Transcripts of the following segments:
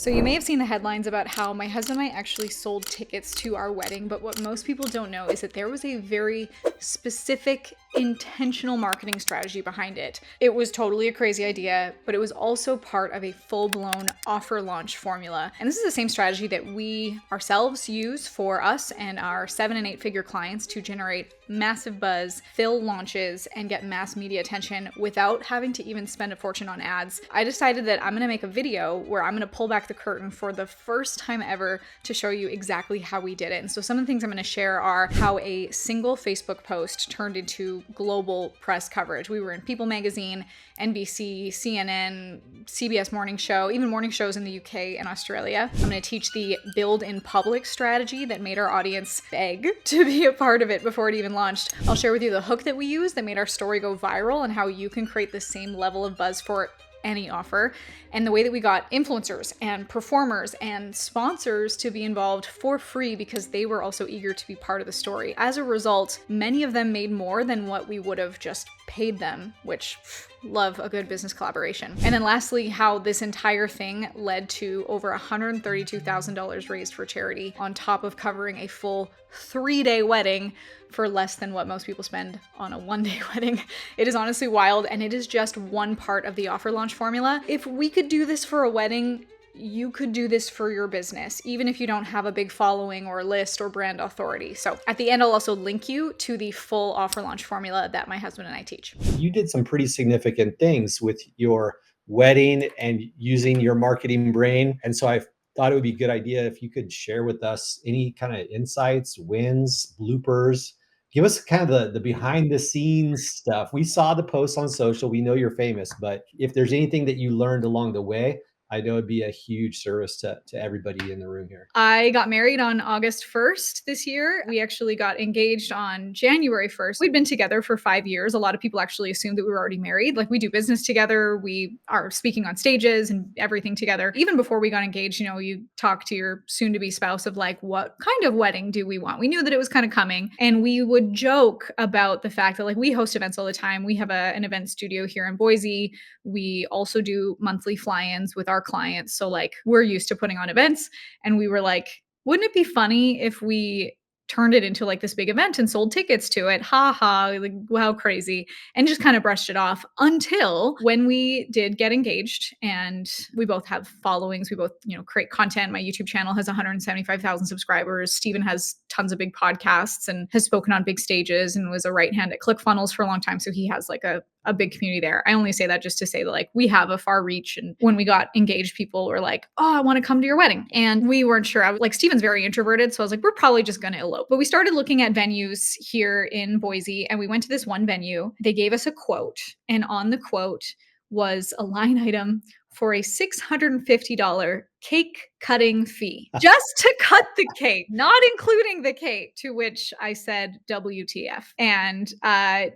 So you may have seen the headlines about how my husband and I actually sold tickets to our wedding, but what most people don't know is that there was a very specific, intentional marketing strategy behind it. It was totally a crazy idea, but it was also part of a full-blown offer launch formula. And this is the same strategy that we ourselves use for us and our 7- and 8-figure clients to generate massive buzz, fill launches, and get mass media attention without having to even spend a fortune on ads. I decided that I'm gonna make a video where I'm gonna pull back the curtain for the first time ever to show you exactly how we did it. And so some of the things I'm gonna share are how a single Facebook post turned into global press coverage. We were in People magazine, NBC, CNN, CBS morning show, even morning shows in the UK and Australia. I'm gonna teach the build in public strategy that made our audience beg to be a part of it before it even launched. I'll share with you the hook that we used that made our story go viral and how you can create the same level of buzz for any offer, and the way that we got influencers and performers and sponsors to be involved for free because they were also eager to be part of the story. As a result, many of them made more than what we would have just paid them, which love a good business collaboration. And then lastly, how this entire thing led to over $132,000 raised for charity on top of covering a full 3-day wedding for less than what most people spend on a 1-day wedding. It is honestly wild, and it is just one part of the offer launch formula. If we could do this for a wedding, you could do this for your business, even if you don't have a big following or list or brand authority. So at the end, I'll also link you to the full offer launch formula that my husband and I teach. You did some pretty significant things with your wedding and using your marketing brain. And so I thought it would be a good idea if you could share with us any kind of insights, wins, bloopers. Give us kind of the behind the scenes stuff. We saw the posts on social. We know you're famous, but if there's anything that you learned along the way, I know it'd be a huge service to everybody in the room here. I got married on August 1st this year. We actually got engaged on January 1st. We'd been together for 5 years. A lot of people actually assumed that we were already married. Like, we do business together. We are speaking on stages and everything together. Even before we got engaged, you talk to your soon to be spouse of like, what kind of wedding do we want? We knew that it was kind of coming. And we would joke about the fact that like we host events all the time. We have an event studio here in Boise. We also do monthly fly-ins with our clients. So like we're used to putting on events. And we were like, wouldn't it be funny if we turned it into like this big event and sold tickets to it? Ha ha, like how crazy. And just kind of brushed it off until when we did get engaged, and we both have followings. We both, create content. My YouTube channel has 175,000 subscribers. Steven has tons of big podcasts and has spoken on big stages and was a right hand at ClickFunnels for a long time. So he has like a big community there. I only say that just to say that like we have a far reach. And when we got engaged, people were like, oh, I want to come to your wedding. And we weren't sure. I was like, Steven's very introverted. So I was like, we're probably just going to elope. But we started looking at venues here in Boise, and we went to this one venue. They gave us a quote, and on the quote was a line item for a $650 cake cutting fee, just to cut the cake, not including the cake, to which I said WTF, and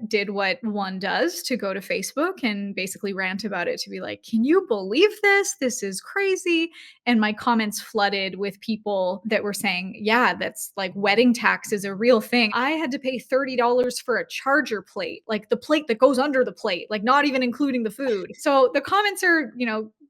did what one does to go to Facebook and basically rant about it, to be like, can you believe this? This is crazy. And my comments flooded with people that were saying, yeah, that's like wedding tax is a real thing. I had to pay $30 for a charger plate, like the plate that goes under the plate, like not even including the food. So the comments are,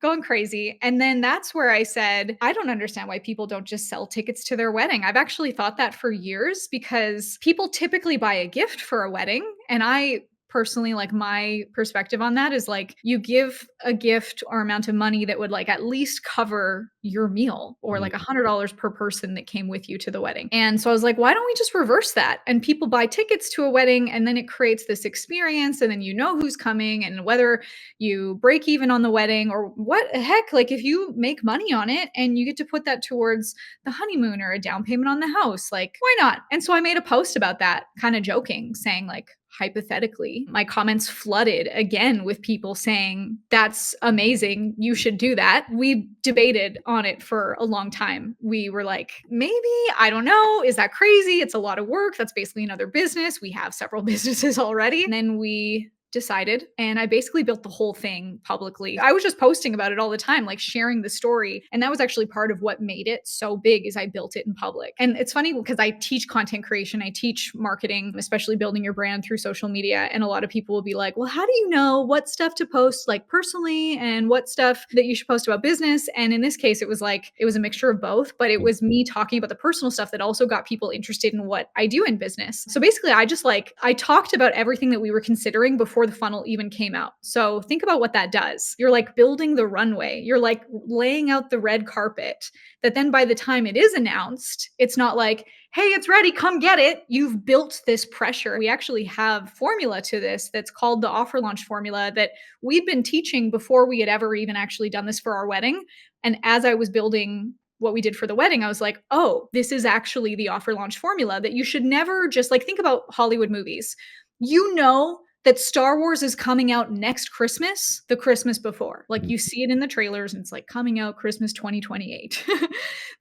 going crazy. And then that's where I said, I don't understand why people don't just sell tickets to their wedding. I've actually thought that for years, because people typically buy a gift for a wedding. And I personally, like, my perspective on that is like, you give a gift or amount of money that would like at least cover your meal, or like $100 per person that came with you to the wedding. And so I was like, why don't we just reverse that? And people buy tickets to a wedding, and then it creates this experience, and then you know who's coming, and whether you break even on the wedding or what the heck, like if you make money on it and you get to put that towards the honeymoon or a down payment on the house, like why not? And so I made a post about that, kind of joking, saying like, hypothetically, my comments flooded again with people saying, that's amazing, you should do that. We debated on it for a long time. We were like, maybe, I don't know, is that crazy? It's a lot of work. That's basically another business. We have several businesses already. And then we decided, and I basically built the whole thing publicly. I was just posting about it all the time, like sharing the story. And that was actually part of what made it so big is I built it in public. And it's funny because I teach content creation, I teach marketing, especially building your brand through social media. And a lot of people will be like, well, how do you know what stuff to post like personally and what stuff that you should post about business? And in this case, it was like, it was a mixture of both, but it was me talking about the personal stuff that also got people interested in what I do in business. So basically, I talked about everything that we were considering before the funnel even came out. So think about what that does. You're like building the runway, you're like laying out the red carpet that then by the time it is announced, it's not like, hey, it's ready, come get it. You've built this pressure. We actually have formula to this that's called the offer launch formula that we'd been teaching before we had ever even actually done this for our wedding. And as I was building what we did for the wedding, I was like, oh, this is actually the offer launch formula that you should never just like think about Hollywood movies. You know that Star Wars is coming out next Christmas, the Christmas before. Like you see it in the trailers and it's like coming out Christmas 2028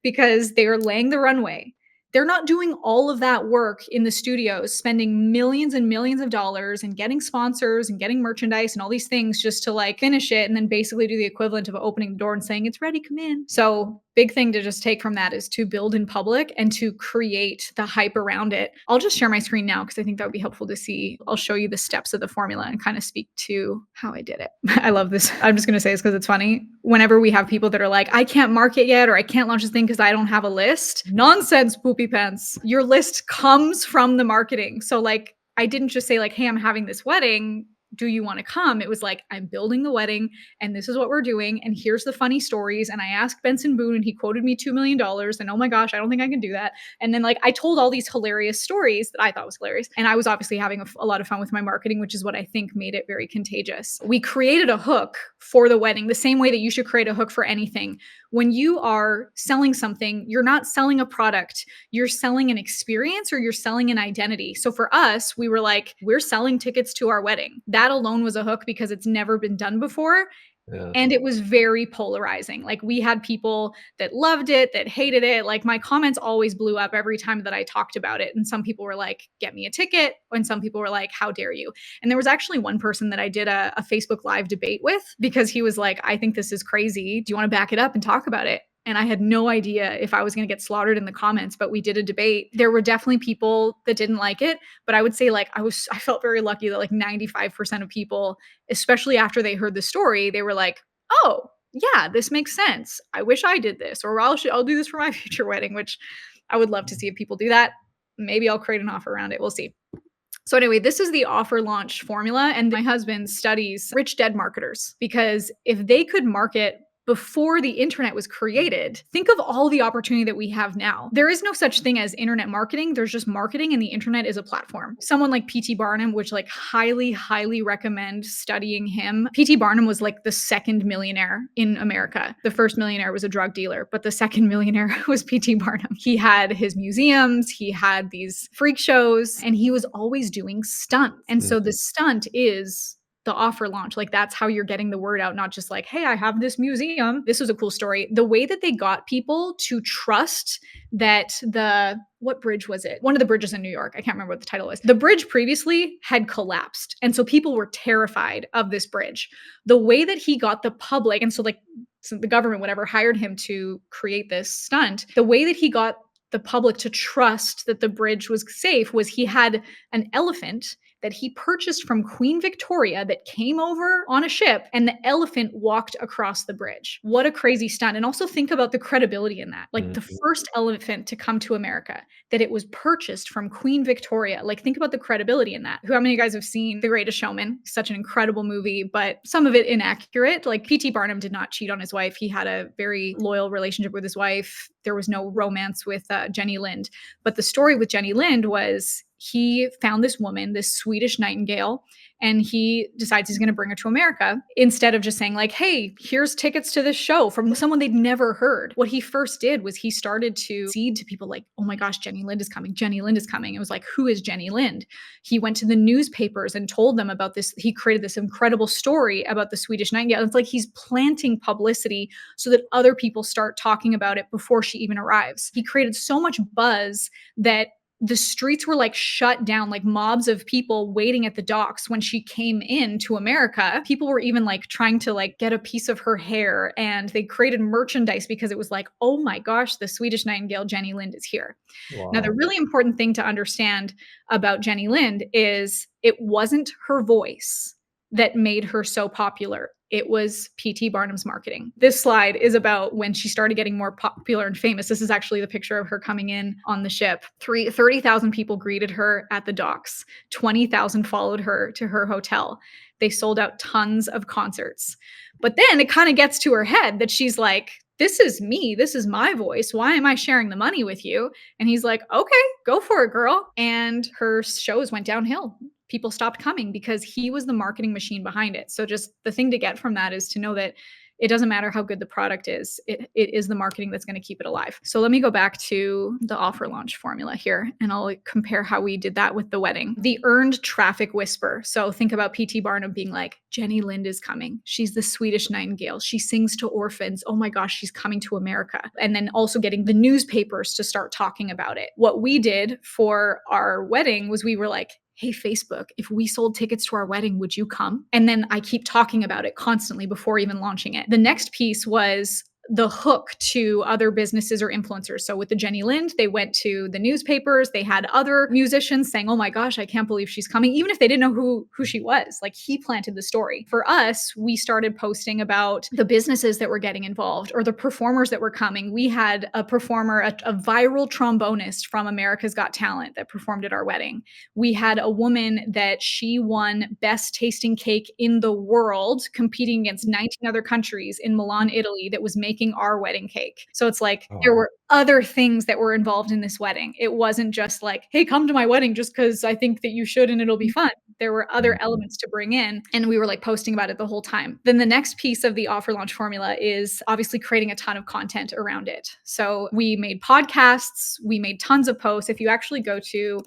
because they are laying the runway. They're not doing all of that work in the studios, spending millions and millions of dollars and getting sponsors and getting merchandise and all these things just to like finish it and then basically do the equivalent of opening the door and saying, it's ready, come in. So big thing to just take from that is to build in public and to create the hype around it. I'll just share my screen now because I think that would be helpful to see. I'll show you the steps of the formula and kind of speak to how I did it. I love this. I'm just going to say this because it's funny. Whenever we have people that are like, I can't market yet or I can't launch this thing because I don't have a list. Nonsense, poopy pants. Your list comes from the marketing. So like, I didn't just say like, hey, I'm having this wedding. Do you want to come? It was like, I'm building the wedding and this is what we're doing. And here's the funny stories. And I asked Benson Boone and he quoted me $2 million. And oh my gosh, I don't think I can do that. And then like, I told all these hilarious stories that I thought was hilarious. And I was obviously having a lot of fun with my marketing, which is what I think made it very contagious. We created a hook for the wedding, the same way that you should create a hook for anything. When you are selling something, you're not selling a product, you're selling an experience or you're selling an identity. So for us, we were like, we're selling tickets to our wedding. That alone was a hook because it's never been done before. Yeah. And it was very polarizing. Like we had people that loved it, that hated it. Like my comments always blew up every time that I talked about it. And some people were like, get me a ticket. And some people were like, how dare you? And there was actually one person that I did a Facebook Live debate with because he was like, I think this is crazy. Do you want to back it up and talk about it? And I had no idea if I was going to get slaughtered in the comments, but we did a debate. There were definitely people that didn't like it, but I would say like I felt very lucky that like 95% of people, especially after they heard the story, they were like, oh, yeah, this makes sense. I wish I did this, or I'll do this for my future wedding, which I would love to see if people do that. Maybe I'll create an offer around it. We'll see. So anyway, this is the offer launch formula. And my husband studies rich dead marketers because if they could market before the internet was created, think of all the opportunity that we have now. There is no such thing as internet marketing. There's just marketing and the internet is a platform. Someone like P.T. Barnum, which like highly, highly recommend studying him. P.T. Barnum was like the second millionaire in America. The first millionaire was a drug dealer, but the second millionaire was P.T. Barnum. He had his museums, he had these freak shows, and he was always doing stunts. And so the stunt is the offer launch. Like that's how you're getting the word out, not just like, hey, I have this museum. This was a cool story. The way that they got people to trust that what bridge was it? One of the bridges in New York. I can't remember what the title was. The bridge previously had collapsed. And so people were terrified of this bridge. The way that he got the public, and so the government, whatever, hired him to create this stunt, the way that he got the public to trust that the bridge was safe was he had an elephant that he purchased from Queen Victoria that came over on a ship, and the elephant walked across the bridge. What a crazy stunt. And also think about the credibility in that. Like the first elephant to come to America, that it was purchased from Queen Victoria. Like think about the credibility in that. How many of you guys have seen The Greatest Showman? Such an incredible movie, but some of it inaccurate. Like P.T. Barnum did not cheat on his wife. He had a very loyal relationship with his wife. There was no romance with Jenny Lind. But the story with Jenny Lind was he found this woman, this Swedish nightingale, and he decides he's going to bring her to America instead of just saying like, hey, here's tickets to this show from someone they'd never heard. What he first did was he started to seed to people like, oh my gosh, Jenny Lind is coming. Jenny Lind is coming. It was like, who is Jenny Lind? He went to the newspapers and told them about this. He created this incredible story about the Swedish nightingale. It's like he's planting publicity so that other people start talking about it before she even arrives. He created so much buzz that the streets were like shut down, like mobs of people waiting at the docks when she came in to America. People were even like trying to like get a piece of her hair, and they created merchandise because it was like, oh my gosh, the Swedish Nightingale Jenny Lind is here. Now, the Wow. really important thing to understand about Jenny Lind is it wasn't her voice that made her so popular. It was P.T. Barnum's marketing. This slide is about when she started getting more popular and famous. This is actually the picture of her coming in on the ship. 30,000 people greeted her at the docks. 20,000 followed her to her hotel. They sold out tons of concerts. But then it kind of gets to her head that she's like, this is me. This is my voice. Why am I sharing the money with you? And he's like, okay, go for it, girl. And her shows went downhill. People stopped coming because he was the marketing machine behind it. So just the thing to get from that is to know that it doesn't matter how good the product is. It is the marketing that's going to keep it alive. So let me go back to the offer launch formula here, and I'll compare how we did that with the wedding. The earned traffic whisper. So think about P.T. Barnum being like, Jenny Lind is coming. She's the Swedish Nightingale. She sings to orphans. Oh my gosh, she's coming to America. And then also getting the newspapers to start talking about it. What we did for our wedding was we were like, hey, Facebook, if we sold tickets to our wedding, would you come? And then I keep talking about it constantly before even launching it. The next piece was the hook to other businesses or influencers. So with the Jenny Lind, they went to the newspapers. They had other musicians saying, oh my gosh, I can't believe she's coming, even if they didn't know who she was. Like, he planted the story. For us, we started posting about the businesses that were getting involved or the performers that were coming. We had a performer, a viral trombonist from America's Got Talent that performed at our wedding. We had a woman that she won best tasting cake in the world, competing against 19 other countries in Milan, Italy, that was making our wedding cake. So it's like there were other things that were involved in this wedding. It wasn't just like, hey, come to my wedding just because I think that you should and it'll be fun. There were other elements to bring in, and we were like posting about it the whole time. Then the next piece of the offer launch formula is obviously creating a ton of content around it. So we made podcasts, we made tons of posts. If you actually go to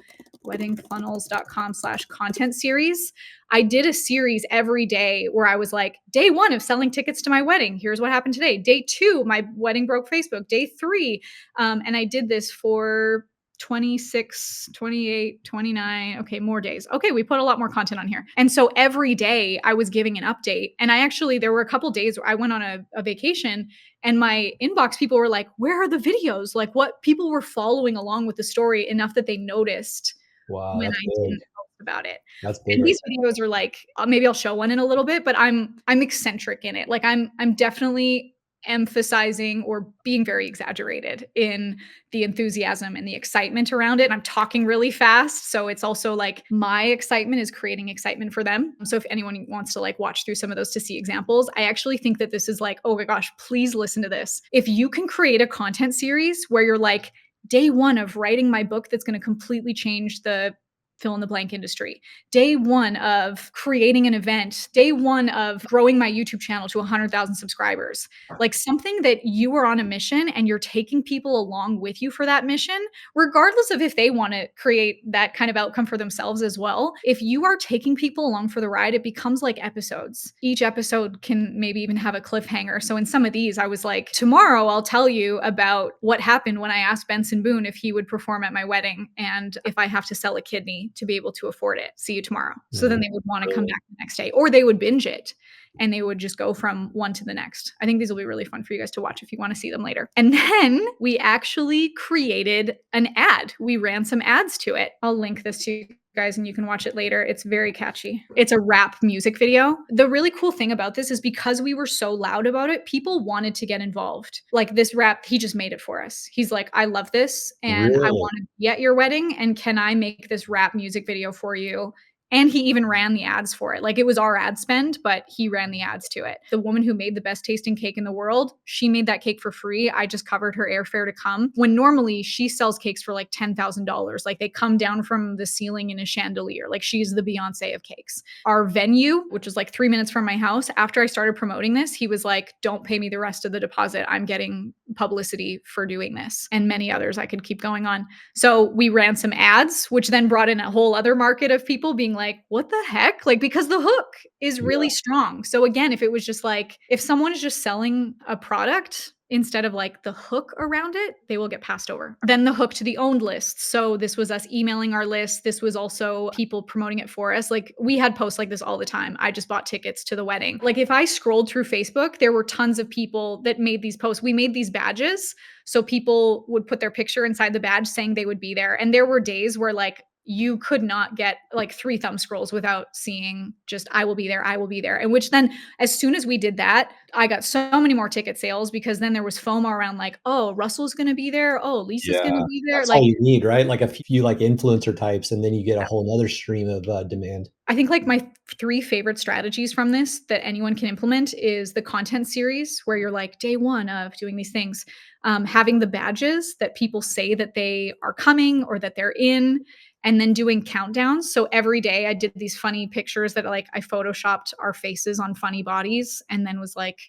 weddingfunnels.com/content series, I did a series every day where I was like, day 1 of selling tickets to my wedding, here's what happened today. Day 2, my wedding broke Facebook. Day 3, and I did this for 26, 28, 29. Okay, more days. Okay, we put a lot more content on here. And so every day I was giving an update. And there were a couple days where I went on a vacation, and my inbox people were like, where are the videos? Like, what people were following along with the story enough that they noticed Wow, when that's I big. didn't post about it. That's big And right these videos are like, maybe I'll show one in a little bit, but I'm eccentric in it. Like, I'm definitely emphasizing or being very exaggerated in the enthusiasm and the excitement around it. And I'm talking really fast. So it's also like my excitement is creating excitement for them. So if anyone wants to like watch through some of those to see examples, I actually think that this is like, oh my gosh, please listen to this. If you can create a content series where you're like, day 1 of writing my book that's going to completely change the fill in the blank industry. Day 1 of creating an event. Day 1 of growing my YouTube channel to 100,000 subscribers. Like, something that you are on a mission and you're taking people along with you for that mission, regardless of if they want to create that kind of outcome for themselves as well. If you are taking people along for the ride, it becomes like episodes. Each episode can maybe even have a cliffhanger. So in some of these, I was like, tomorrow I'll tell you about what happened when I asked Benson Boone if he would perform at my wedding and if I have to sell a kidney to be able to afford it. See you tomorrow. So then they would want to come back the next day, or they would binge it and they would just go from one to the next. I think these will be really fun for you guys to watch if you want to see them later. And then we actually created an ad. We ran some ads to it. I'll link this to you guys and you can watch it later. It's very catchy. It's a rap music video. The really cool thing about this is because we were so loud about it, people wanted to get involved. Like, this rap, he just made it for us. He's like, I love this and I Really? want to be at your wedding, and can I make this rap music video for you? And he even ran the ads for it. Like, it was our ad spend, but he ran the ads to it. The woman who made the best tasting cake in the world, she made that cake for free. I just covered her airfare to come, when normally she sells cakes for like $10,000. Like, they come down from the ceiling in a chandelier. Like, she's the Beyonce of cakes. Our venue, which was like 3 minutes from my house, after I started promoting this, he was like, don't pay me the rest of the deposit. I'm getting publicity for doing this. And many others. I could keep going on. So we ran some ads, which then brought in a whole other market of people being like, what the heck? Like, because the hook is really strong. So again, if it was just like, if someone is just selling a product, instead of like the hook around it, they will get passed over. Then the hook to the owned list. So this was us emailing our list. This was also people promoting it for us. Like we had posts like this all the time. I just bought tickets to the wedding. Like if I scrolled through Facebook, there were tons of people that made these posts. We made these badges. So people would put their picture inside the badge saying they would be there. And there were days where like you could not get like 3 thumb scrolls without seeing just I will be there, I will be there. And which then as soon as we did that, I got so many more ticket sales because then there was FOMO around like, oh, Russell's going to be there. Oh, Lisa's going to Yeah, be there. that's Like, all you need, right? Like a few like influencer types, and then you get a whole 'nother stream of, demand. I think like my 3 favorite strategies from this that anyone can implement is the content series where you're like day 1 of doing these things, having the badges that people say that they are coming or that they're in, and then doing countdowns. So every day I did these funny pictures that like I photoshopped our faces on funny bodies and then was like,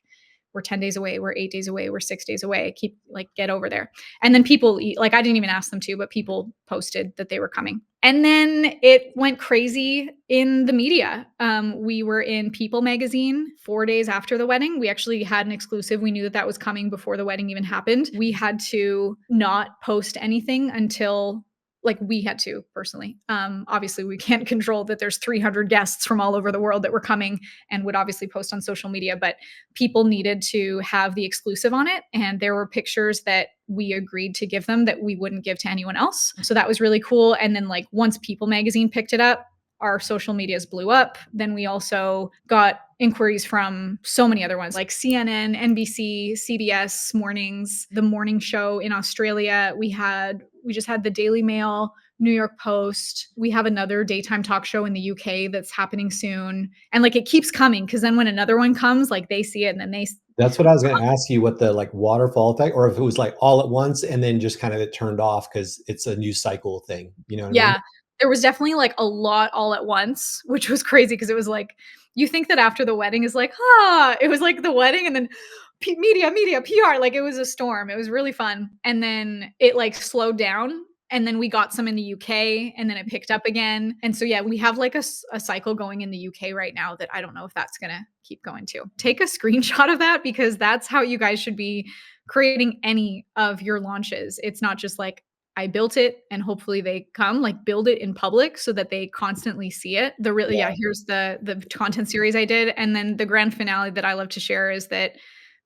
we're 10 days away, we're 8 days away, we're 6 days away. Keep like get over there. And then people like I didn't even ask them to, but people posted that they were coming. And then it went crazy in the media. We were in People magazine 4 days after the wedding. We actually had an exclusive. We knew that that was coming before the wedding even happened. We had to not post anything until like we had to personally. Obviously, we can't control that there's 300 guests from all over the world that were coming and would obviously post on social media, but people needed to have the exclusive on it. And there were pictures that we agreed to give them that we wouldn't give to anyone else. So that was really cool. And then, like, once People magazine picked it up, our social medias blew up. Then we also got inquiries from so many other ones like CNN, NBC, CBS mornings, the morning show in Australia. We just had the Daily Mail, New York Post. We have another daytime talk show in the UK that's happening soon. And like it keeps coming because then when another one comes, like they see it and then they That's what I was gonna ask you, what the, like, waterfall effect, or if it was, like, all at once and then just kind of it turned off because it's a news cycle thing, you know what I mean? yeah, there was definitely like a lot all at once, which was crazy because it was like you think that after the wedding is like, ah, it was like the wedding and then media, PR, like it was a storm. It was really fun. And then it like slowed down. And then we got some in the UK and then it picked up again. And so, yeah, we have like a cycle going in the UK right now that I don't know if that's going to keep going too. Take a screenshot of that because that's how you guys should be creating any of your launches. It's not just like, I built it and hopefully they come, like build it in public so that they constantly see it. The really Yeah. yeah, here's the content series I did. And then the grand finale that I love to share is that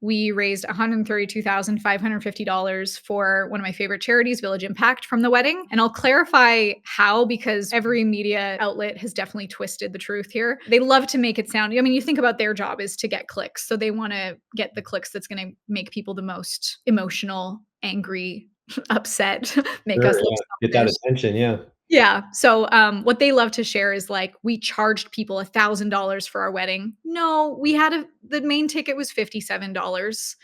we raised $132,550 for one of my favorite charities, Village Impact, from the wedding. And I'll clarify how, because every media outlet has definitely twisted the truth here. They love to make it sound, I mean, you think about their job is to get clicks. So they want to get the clicks that's going to make people the most emotional, angry, upset, make us Sure, look yeah. Get that selfish. attention, yeah. Yeah. So, what they love to share is like we charged people $1,000 for our wedding. No, we had the main ticket was $57,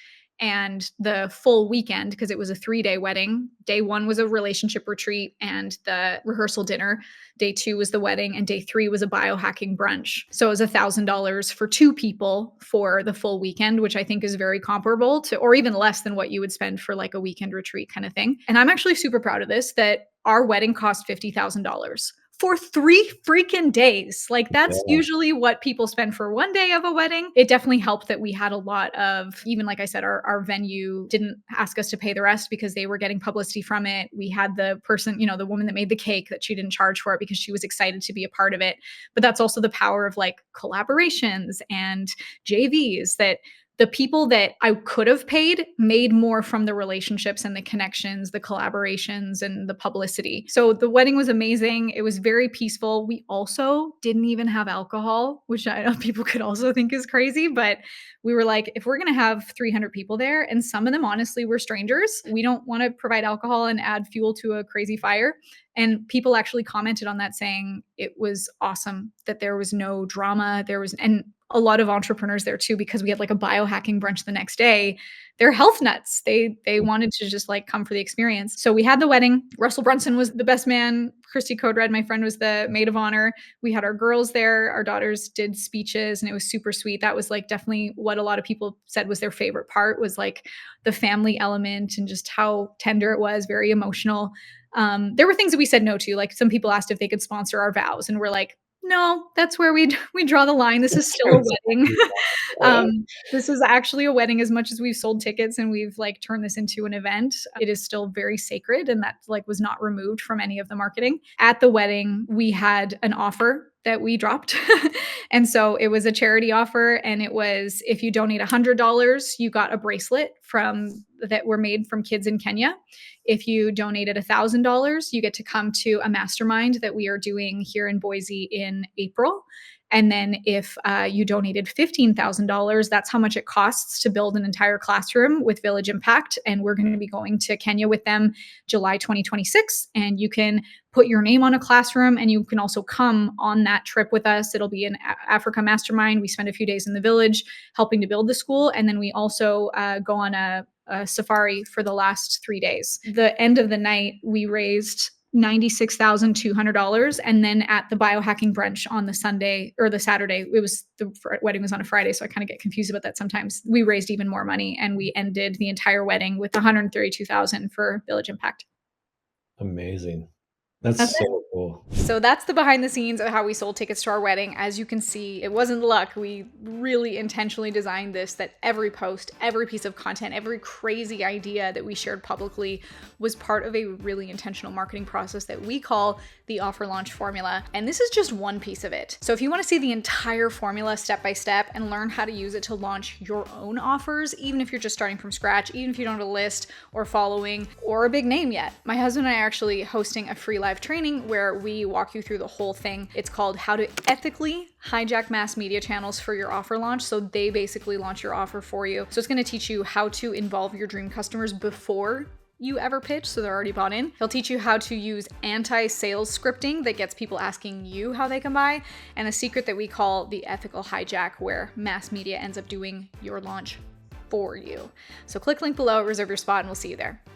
and the full weekend because it was a 3-day wedding. Day 1 was a relationship retreat and the rehearsal dinner. Day 2 was the wedding, and day 3 was a biohacking brunch. So it was $1,000 for 2 people for the full weekend, which I think is very comparable to, or even less than what you would spend for like a weekend retreat kind of thing. And I'm actually super proud of this that our wedding cost $50,000 for 3 freaking days. Like that's Yeah. usually what people spend for one day of a wedding. It definitely helped that we had a lot of, even like I said, our venue didn't ask us to pay the rest because they were getting publicity from it. We had the person, the woman that made the cake that she didn't charge for it because she was excited to be a part of it. But that's also the power of like collaborations and JVs that the people that I could have paid made more from the relationships and the connections, the collaborations, and the publicity. So the wedding was amazing. It was very peaceful. We also didn't even have alcohol, which I know people could also think is crazy, but we were like, if we're going to have 300 people there, and some of them honestly were strangers, we don't want to provide alcohol and add fuel to a crazy fire. And people actually commented on that saying it was awesome that there was no drama. And a lot of entrepreneurs there too, because we had like a biohacking brunch the next day. They're health nuts. They wanted to just like come for the experience. So we had the wedding. Russell Brunson was the best man. Christy Codred, my friend, was the maid of honor. We had our girls there. Our daughters did speeches and it was super sweet. That was like definitely what a lot of people said was their favorite part, was like the family element and just how tender it was, very emotional. There were things that we said no to. Like some people asked if they could sponsor our vows and we're like, No, that's where we draw the line. This is still a wedding. This is actually a wedding as much as we've sold tickets and we've like turned this into an event. It is still very sacred and that like was not removed from any of the marketing. At the wedding, we had an offer that we dropped. And so it was a charity offer and it was if you donate $100, you got a bracelet from that were made from kids in Kenya. If you donated $1,000, you get to come to a mastermind that we are doing here in Boise in April. And then if you donated $15,000, that's how much it costs to build an entire classroom with Village Impact. And we're going to be going to Kenya with them July 2026. And you can put your name on a classroom and you can also come on that trip with us. It'll be an Africa mastermind. We spend a few days in the village helping to build the school. And then we also go on a safari for the last 3 days. The end of the night, we raised $96,200. And then at the biohacking brunch on the Sunday or the Saturday, it was the wedding was on a Friday. So I kind of get confused about that sometimes. We raised even more money and we ended the entire wedding with $132,000 for Village Impact. Amazing. That's That's it. so cool. So that's the behind the scenes of how we sold tickets to our wedding. As you can see, it wasn't luck. We really intentionally designed this that every post, every piece of content, every crazy idea that we shared publicly was part of a really intentional marketing process that we call the offer launch formula. And this is just one piece of it. So if you want to see the entire formula step by step and learn how to use it to launch your own offers, even if you're just starting from scratch, even if you don't have a list or following or a big name yet, my husband and I are actually hosting a free live training where we walk you through the whole thing. It's called How to Ethically Hijack Mass Media Channels for Your Offer Launch. So they basically launch your offer for you. So it's going to teach you how to involve your dream customers before you ever pitch, so they're already bought in. He'll teach you how to use anti-sales scripting that gets people asking you how they can buy, and a secret that we call the ethical hijack, where mass media ends up doing your launch for you. So click link below, reserve your spot, and we'll see you there.